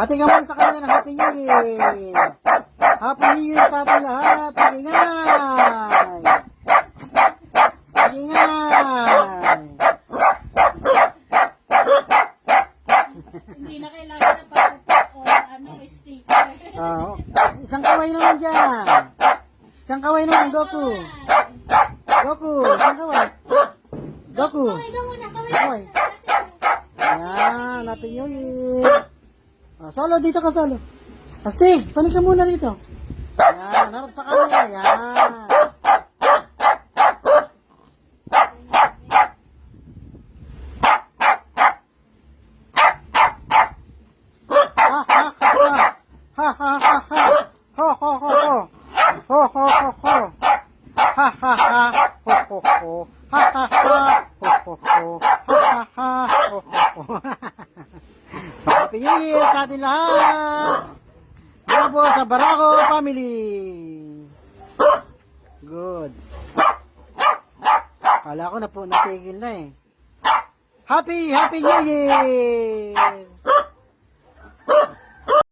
Bati ka muna sa kanila ng Happy New Year. Happy New Year sa ating lahat. Ingay! Ingay! Hindi na kailangan na paputok o sticker. Isang kaway naman dyan. Isang kaway naman, Goku. Goku, isang kaway. Goku. Kaway ka muna, kaway. Kaway. Ayan, Happy New Year. Solo, dito ka solo. Astig, panik ka muna rito. Ayan, harap sa kanila. Ayan. Ha ha ha ha. Ho ho ho ho. Ho ho ho ho. Ha ha ha. Ho ho ho. Ha ha ha. Ho ho ho. Ha ha ha. Ho ho ho. Happy New Year sa atin lahat. Mula po sa Barako family. Good. Kala ko na po natigil na eh. Happy New Year.